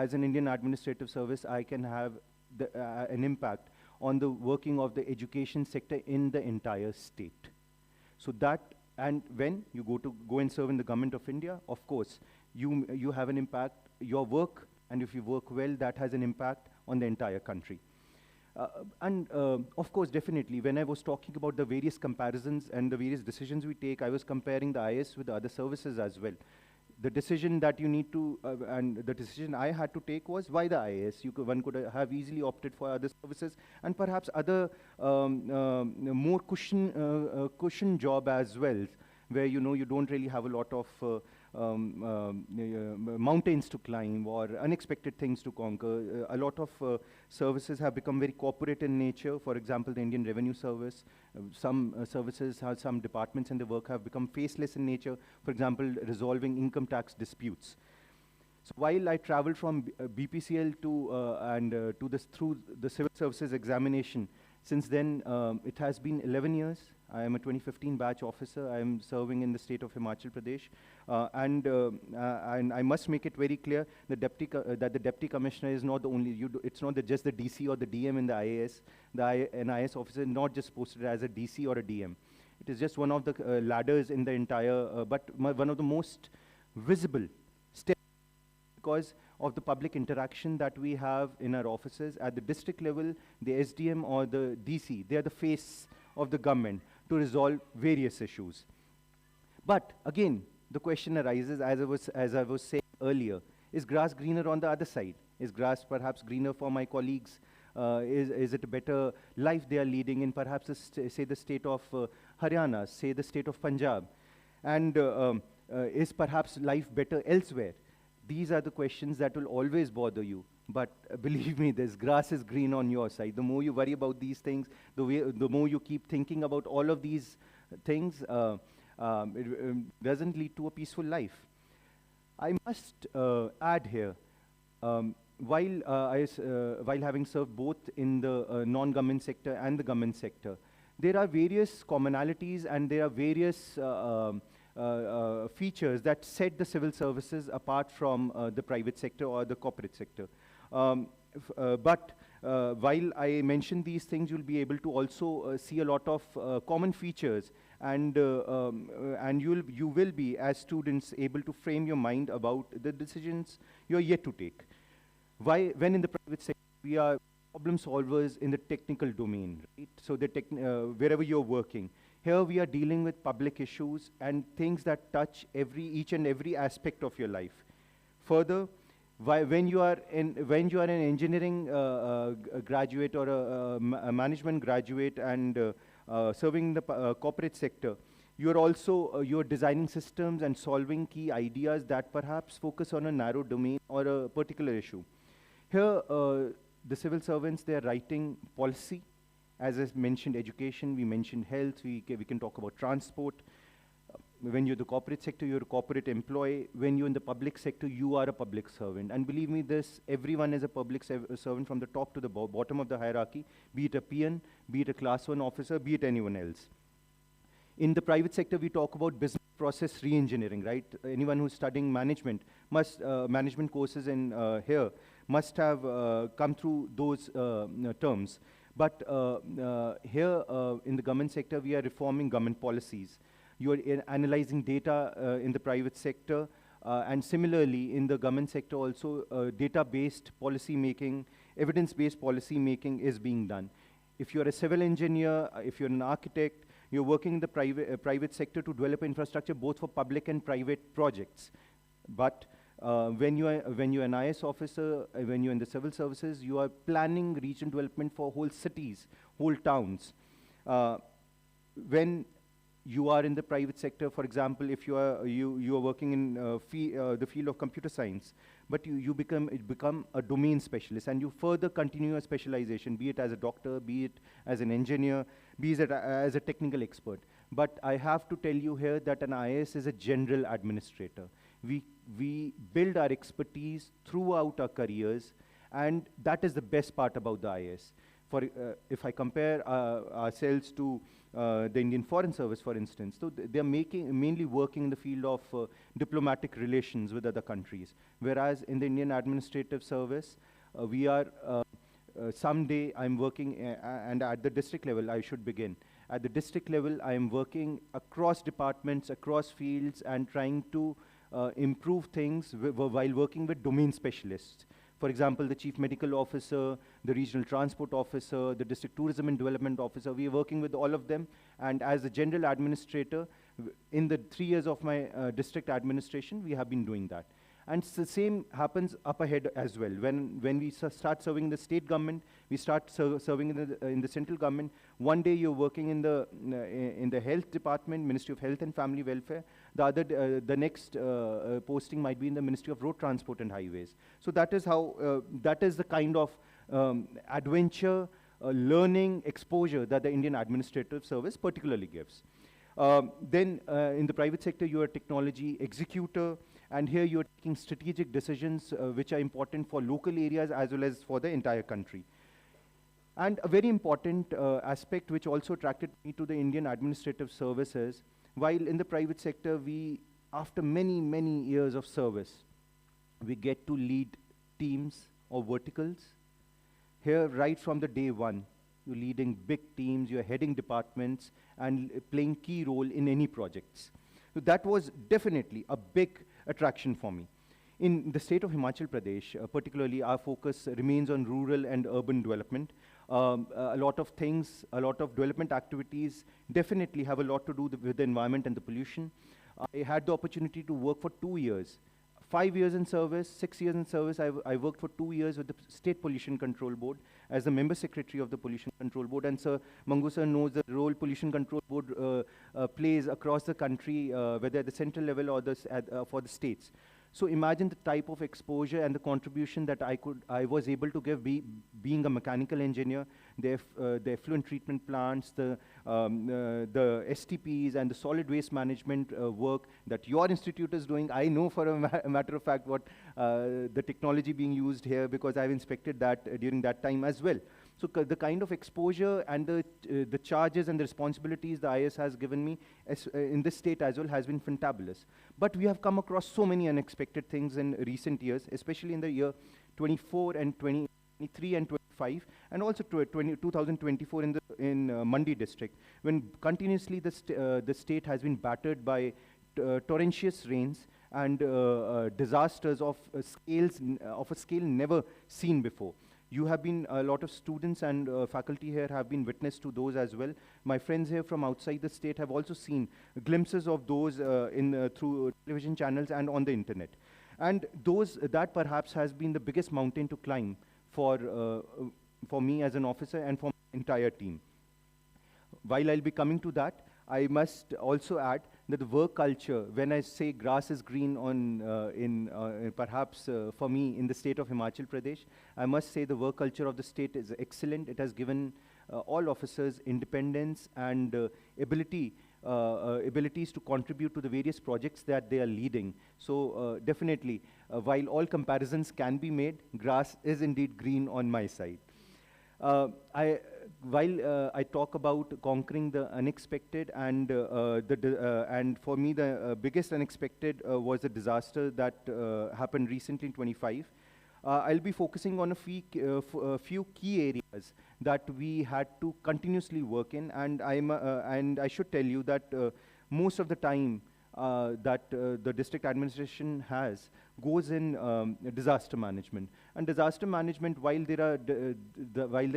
as an Indian administrative service, I can have an impact on the working of the education sector in the entire state. So that, and when you go and serve in the government of India, of course, you have an impact, your work, and if you work well, that has an impact on the entire country. Of course, definitely, when I was talking about the various comparisons and the various decisions we take, I was comparing the IAS with the other services as well. The decision that you need to, and the decision I had to take was why the IAS. One could have easily opted for other services and perhaps other more cushion job as well, where you don't really have a lot of mountains to climb or unexpected things to conquer. A lot of services have become very corporate in nature. For example, the Indian Revenue Service. Some services, some departments in the work have become faceless in nature. For example, resolving income tax disputes. So while I traveled from BPCL to through the civil services examination, since then it has been 11 years. I am a 2015 batch officer. I am serving in the state of Himachal Pradesh, and I must make it very clear that the deputy commissioner is not the only. It's not just the DC or the DM in the IAS. An IAS officer is not just posted as a DC or a DM. It is just one of the ladders in the entire, but one of the most visible steps, because of the public interaction that we have in our offices at the district level. The SDM or the DC, they are the face of the government to resolve various issues. But again, the question arises, as I was saying earlier, is grass greener on the other side? Is grass perhaps greener for my colleagues? Is it a better life they are leading in perhaps, say, the state of Haryana, say the state of Punjab? And is perhaps life better elsewhere? These are the questions that will always bother you. But believe me, this grass is green on your side. The more you worry about these things, the more you keep thinking about all of these things, it doesn't lead to a peaceful life. I must add here, while having served both in the non-government sector and the government sector, there are various commonalities and there are various features that set the civil services apart from the private sector or the corporate sector. But while I mention these things, you'll be able to also see a lot of common features, and you will be, as students, able to frame your mind about the decisions you're yet to take. When in the private sector, we are problem solvers in the technical domain, right? So wherever you're working. Here we are dealing with public issues and things that touch each and every aspect of your life. Further, when you are an engineering graduate or a management graduate and serving the corporate sector, you're also you're designing systems and solving key ideas that perhaps focus on a narrow domain or a particular issue. Here, the civil servants, they are writing policy. As I mentioned, education, we mentioned health, we can talk about transport. When you're the corporate sector, you're a corporate employee. When you're in the public sector, you are a public servant. And believe me, everyone is a public servant from the top to the bottom of the hierarchy, be it a PN, be it a class 1 officer, be it anyone else. In the private sector, we talk about business process re-engineering, right? Anyone who's studying management management courses in here must have come through those terms. But here in the government sector, we are reforming government policies. You are analyzing data in the private sector, and similarly in the government sector also, data-based policy making, evidence-based policy making is being done. If you're a civil engineer, if you're an architect, you're working in the private sector to develop infrastructure both for public and private projects. But when you're an IS officer, when you're in the civil services, you are planning regional development for whole cities, whole towns. When you are in the private sector, for example, if you are working in the field of computer science, but you become a domain specialist, and you further continue your specialization, be it as a doctor, be it as an engineer, be it as a technical expert. But I have to tell you here that an IAS is a general administrator. We build our expertise throughout our careers, and that is the best part about the IAS. If I compare ourselves to the Indian Foreign Service, for instance, so they're mainly working in the field of diplomatic relations with other countries. Whereas in the Indian Administrative Service, we are, someday I'm working, and at the district level I should begin. At the district level, I am working across departments, across fields, and trying to improve things while working with domain specialists. For example, the Chief Medical Officer, the Regional Transport Officer, the District Tourism and Development Officer, we are working with all of them. And as a General Administrator, in the 3 years of my district administration, we have been doing that. And the same happens up ahead as well. When we start serving the state government, we start serving in the central government. One day you're working in the health department, Ministry of Health and Family Welfare. The next posting might be in the Ministry of Road Transport and Highways. So that is how, that is the kind of adventure, learning, exposure that the Indian Administrative Service particularly gives. Then in the private sector, you're a technology executor, and here you're taking strategic decisions which are important for local areas as well as for the entire country. And a very important aspect which also attracted me to the Indian Administrative Services, while in the private sector, after many, many years of service, we get to lead teams or verticals. Here, right from the day one, you're leading big teams, you're heading departments, and playing key role in any projects. So that was definitely a big attraction for me. In the state of Himachal Pradesh, particularly, our focus remains on rural and urban development. A lot of things, a lot of development activities definitely have a lot to do with the environment and the pollution. I had the opportunity to work for 2 years. 5 years in service, 6 years in service. I worked for 2 years with the State Pollution Control Board as the member secretary of the Pollution Control Board. And Sir Mangu sir knows the role Pollution Control Board plays across the country, whether at the central level or for the states. So imagine the type of exposure and the contribution that I was able to give being a mechanical engineer, the effluent treatment plants, the STPs and the solid waste management work that your institute is doing. I know for a matter of fact what the technology being used here, because I've inspected that during that time as well. So the kind of exposure and the charges and the responsibilities the IS has given me in this state as well has been fantabulous. But we have come across so many unexpected things in recent years, especially in the year 24 and 23 and 25, and also 2024 in Mandi district, when continuously the state has been battered by torrentious rains and disasters of a scale never seen before. You have been, a lot of students and faculty here have been witness to those as well. My friends here from outside the state have also seen glimpses of those through television channels and on the internet. And that perhaps has been the biggest mountain to climb for me as an officer and for my entire team. While I'll be coming to that, I must also add that the work culture, when I say grass is green perhaps for me in the state of Himachal Pradesh, I must say the work culture of the state is excellent. It has given all officers independence and abilities to contribute to the various projects that they are leading. So definitely, while all comparisons can be made, grass is indeed green on my side. While I talk about conquering the unexpected, and for me the biggest unexpected was the disaster that happened recently in 25. I'll be focusing on a few key areas that we had to continuously work in, and I should tell you that most of the time that the district administration goes in disaster management. And disaster management, while there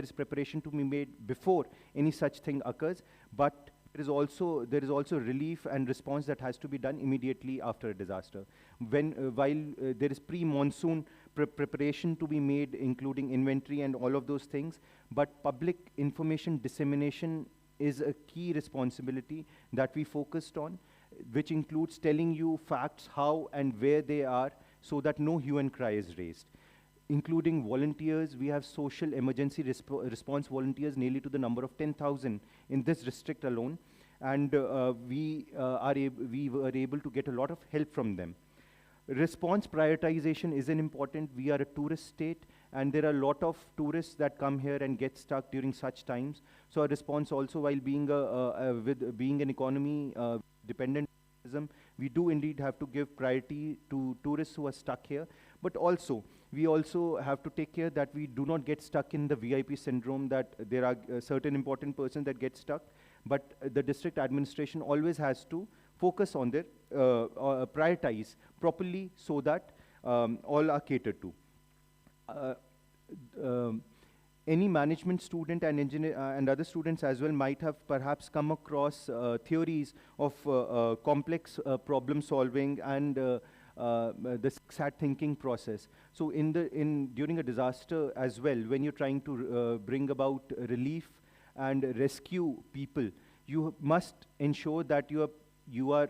is preparation to be made before any such thing occurs, but there is also relief and response that has to be done immediately after a disaster. While there is pre-monsoon preparation to be made, including inventory and all of those things, but public information dissemination is a key responsibility that we focused on, which includes telling you facts, how and where they are, so that no hue and cry is raised. Including volunteers, we have social emergency response volunteers nearly to the number of 10,000 in this district alone, and we were able to get a lot of help from them. Response prioritization is an important. We are a tourist state, and there are a lot of tourists that come here and get stuck during such times. So a response also, while being with being an economy dependent tourism, we do indeed have to give priority to tourists who are stuck here. But also, we also have to take care that we do not get stuck in the VIP syndrome, that there are certain important persons that get stuck. But the district administration always has to focus on their, prioritize properly so that all are catered to. Uh, um, any management student and engineer and other students as well might have perhaps come across theories of complex problem solving and the SAT thinking process. So during a disaster as well, when you're trying to bring about relief and rescue people, you must ensure that you are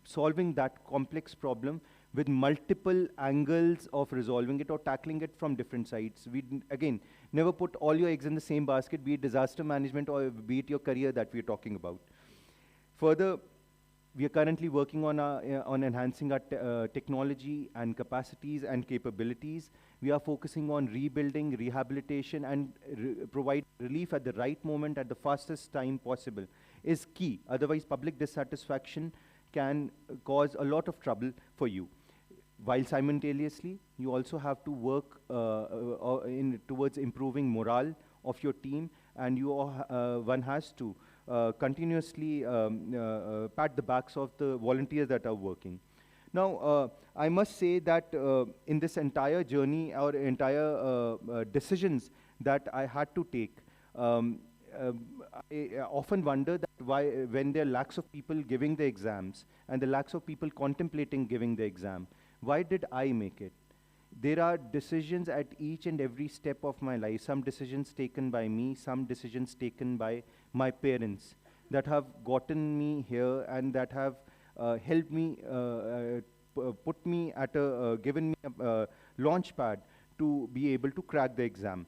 solving that complex problem with multiple angles of resolving it or tackling it from different sides. Again, never put all your eggs in the same basket, be it disaster management or be it your career that we're talking about. Further, we are currently working on enhancing our technology and capacities and capabilities. We are focusing on rebuilding, rehabilitation, and provide relief at the right moment at the fastest time possible is key. Otherwise, public dissatisfaction can cause a lot of trouble for you. While simultaneously, you also have to work towards improving morale of your team, and one has to continuously pat the backs of the volunteers that are working. Now, I must say that in this entire journey or entire decisions that I had to take, I often wonder that why, when there are lakhs of people giving the exams and the lakhs of people contemplating giving the exam, why did I make it? There are decisions at each and every step of my life, some decisions taken by me, some decisions taken by my parents that have gotten me here and that have helped me, put me at given me a launch pad to be able to crack the exam.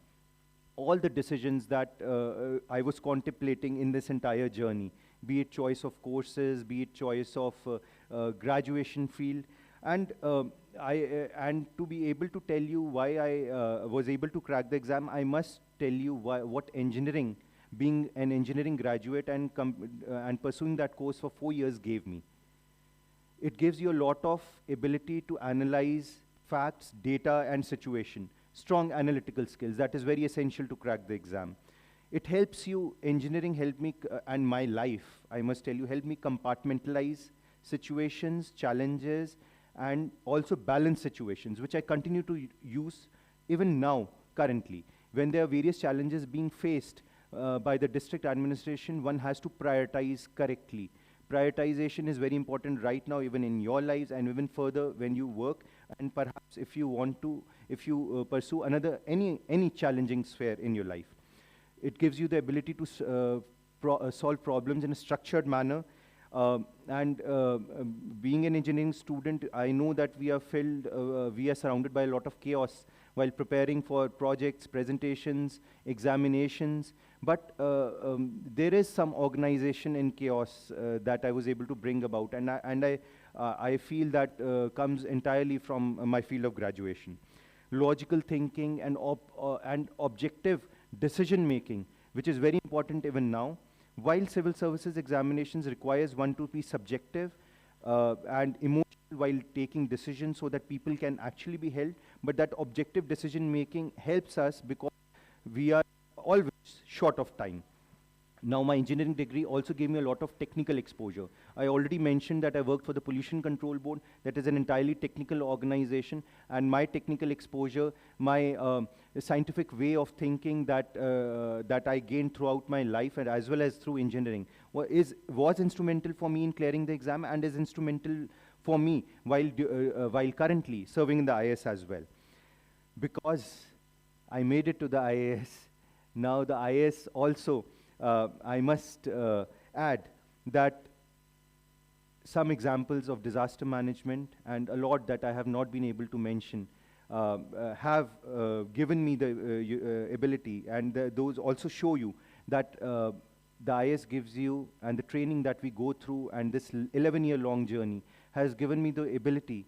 All the decisions that I was contemplating in this entire journey, be it choice of courses, be it choice of graduation field, and and to be able to tell you why I was able to crack the exam, I must tell you what engineering, being an engineering graduate and pursuing that course for 4 years gave me. It gives you a lot of ability to analyze facts, data, and situation. Strong analytical skills, that is very essential to crack the exam. It helps you, engineering helped me, and my life, I must tell you, helped me compartmentalize situations, challenges, and also balance situations, which I continue to use even now, currently. When there are various challenges being faced by the district administration, one has to prioritize correctly. Prioritization is very important right now, even in your lives, and even further when you work, and perhaps if you want to, if you pursue any challenging sphere in your life. It gives you the ability to solve problems in a structured manner. Being an engineering student, I know that we are surrounded by a lot of chaos while preparing for projects, presentations, examinations. But there is some organization in chaos that I was able to bring about, and I feel that comes entirely from my field of graduation. Logical thinking and objective decision making, which is very important even now. While civil services examinations requires one to be subjective and emotional while taking decisions so that people can actually be held, but that objective decision making helps us because we are always short of time. Now, my engineering degree also gave me a lot of technical exposure. I already mentioned that I worked for the Pollution Control Board. That is an entirely technical organization, and my technical exposure, my scientific way of thinking that I gained throughout my life, and as well as through engineering, was instrumental for me in clearing the exam, and is instrumental for me while currently serving in the IAS as well. Because I made it to the IAS, now the IAS also, I must add that some examples of disaster management and a lot that I have not been able to mention have given me the ability, and those also show you that the IAS gives you, and the training that we go through, and this 11-year-long journey has given me the ability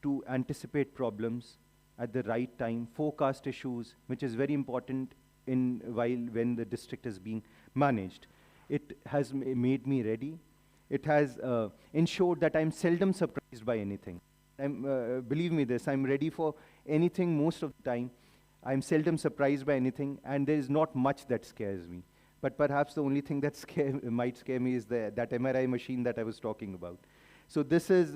to anticipate problems at the right time, forecast issues, which is very important when the district is being managed. It has made me ready. It has ensured that I'm seldom surprised by anything. Believe me this, I'm ready for anything most of the time. I'm seldom surprised by anything, and there is not much that scares me. But perhaps the only thing that might scare me is that MRI machine that I was talking about. So this is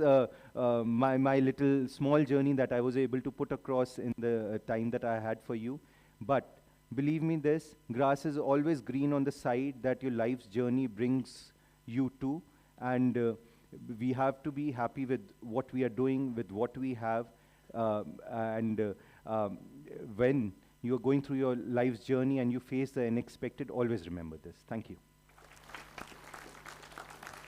my little small journey that I was able to put across in the time that I had for you. But believe me this, grass is always green on the side that your life's journey brings you to. And we have to be happy with what we are doing, with what we have. When you're going through your life's journey and you face the unexpected, always remember this. Thank you.